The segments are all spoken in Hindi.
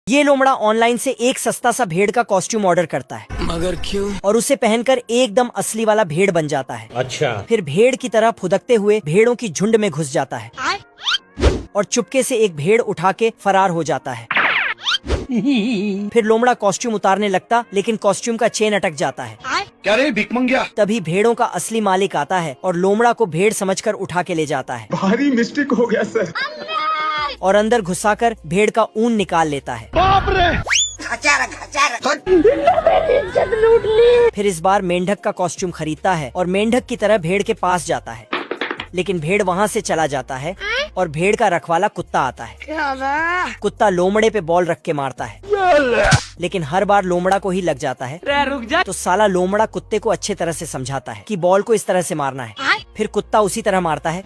ये लोमड़ा ऑनलाइन से एक सस्ता सा भेड़ का कॉस्ट्यूम ऑर्डर करता है, मगर क्यों? और उसे पहनकर एकदम असली वाला भेड़ बन जाता है। अच्छा। फिर भेड़ की तरह फुदकते हुए भेड़ों की झुंड में घुस जाता है और चुपके से एक भेड़ उठा के फरार हो जाता है। फिर लोमड़ा कॉस्ट्यूम उतारने लगता, लेकिन कॉस्ट्यूम का चेन अटक जाता है। क्या रे भिख मंगिया? तभी भेड़ों का असली मालिक आता है और लोमड़ा को भेड़ समझकर उठा के ले जाता है भारी मिस्टेक हो गया सर। और अंदर घुसाकर भेड़ का ऊन निकाल लेता है। बाप रे! फिर इस बार मेंढक का कॉस्ट्यूम खरीदता है और मेंढक की तरह भेड़ के पास जाता है, लेकिन भेड़ वहाँ से चला जाता है और भेड़ का रखवाला कुत्ता आता है। कुत्ता लोमड़े पे बॉल रख के मारता है, लेकिन हर बार लोमड़ा को ही लग जाता है। रुक जा। तो साला लोमड़ा कुत्ते को अच्छे तरह से समझाता है कि बॉल को इस तरह से मारना है। फिर कुत्ता उसी तरह मारता है।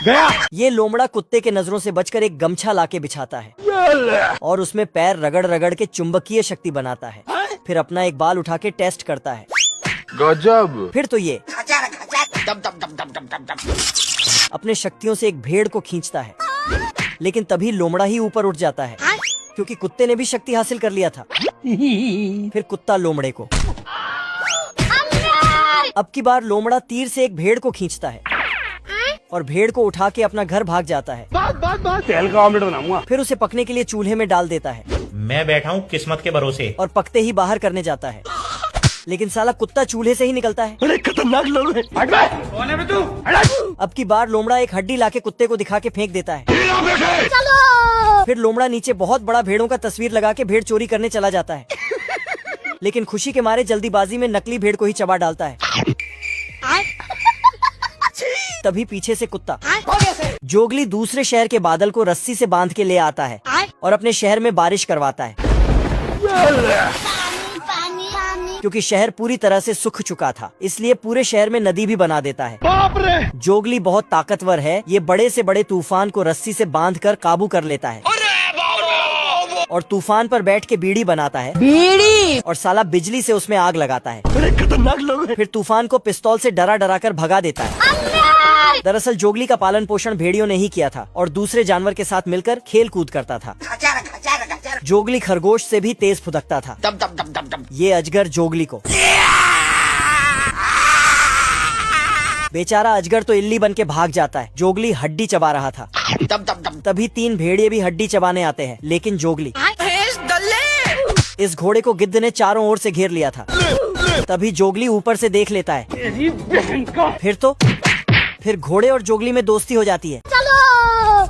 गया। ये लोमड़ा कुत्ते के नजरों से बचकर एक गमछा लाके बिछाता है और उसमें पैर रगड़ रगड़ के चुंबकीय शक्ति बनाता है। फिर अपना एक बाल उठा के टेस्ट करता है। गजब। फिर तो ये अपने शक्तियों से एक भेड़ को खींचता है, लेकिन तभी लोमड़ा ही ऊपर उठ जाता है, क्योंकि कुत्ते ने भी शक्ति हासिल कर लिया था। फिर कुत्ता लोमड़े को। अब की बार लोमड़ा तीर से एक भेड़ को खींचता है और भेड़ को उठा के अपना घर भाग जाता है। तेल का ऑमलेट बनाऊंगा। फिर उसे पकने के लिए चूल्हे में डाल देता है मैं बैठा हूँ किस्मत के भरोसे। और पकते ही बाहर करने जाता है, लेकिन साला कुत्ता चूल्हे से ही निकलता है। अरे खतरनाक लोग हैं। हट बे। कौन है बे तू? अब की बार लोमड़ा एक हड्डी लाके कुत्ते को दिखा के फेंक देता है। फिर लोमड़ा नीचे बहुत बड़ा भेड़ों का तस्वीर लगा के भेड़ चोरी करने चला जाता है, लेकिन खुशी के मारे जल्दीबाजी में नकली भेड़ को ही चबा डालता है। तभी पीछे से कुत्ता जोगली दूसरे शहर के बादल को रस्सी से बांध के ले आता है और अपने शहर में बारिश करवाता है, क्योंकि शहर पूरी तरह से सूख चुका था, इसलिए पूरे शहर में नदी भी बना देता है। बाप रे! जोगली बहुत ताकतवर है। ये बड़े से बड़े तूफान को रस्सी से बांधकर काबू कर लेता है और तूफान पर बैठ के बीड़ी बनाता है। बीड़ी! और साला बिजली से उसमें आग लगाता है। अरे खतरनाक लोग हैं। फिर तूफान को पिस्तौल से डरा डरा कर भगा देता है। दरअसल जोगली का पालन पोषण भेड़ियों ने ही किया था और दूसरे जानवर के साथ मिलकर खेल कूद करता था। जोगली खरगोश से भी तेज फुदकता था। ये अजगर जोगली को। बेचारा अजगर तो इल्ली बन के भाग जाता है। जोगली हड्डी चबा रहा था। तभी 3 भेड़िए भी हड्डी चबाने आते हैं, लेकिन जोगली इस घोड़े को गिद्ध ने चारों ओर से घेर लिया था। तभी जोगली ऊपर से देख लेता है। फिर घोड़े और जोगली में दोस्ती हो जाती है।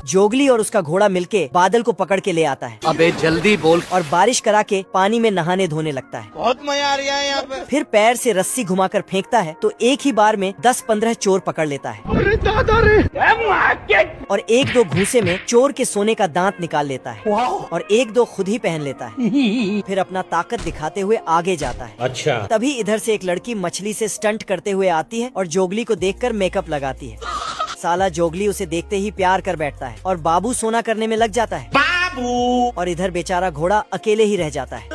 जोगली और उसका घोड़ा मिलके बादल को पकड़ के ले आता है। अबे जल्दी बोल। और बारिश करा के पानी में नहाने धोने लगता है। बहुत मजा आ रहा है यहाँ पे। फिर पैर से रस्सी घुमाकर फेंकता है तो एक ही बार में 10-15 चोर पकड़ लेता है अरे दादा रे! और 1-2 घूसे में चोर के सोने का दांत निकाल लेता है और 1-2 खुद ही पहन लेता है। फिर अपना ताकत दिखाते हुए आगे जाता है। अच्छा। तभी इधर से एक लड़की मछली से स्टंट करते हुए आती है और जोगली को देखकर मेकअप लगाती है। साला जोगली उसे देखते ही प्यार कर बैठता है और बाबू सोना करने में लग जाता है। बाबू! और इधर बेचारा घोड़ा अकेले ही रह जाता है।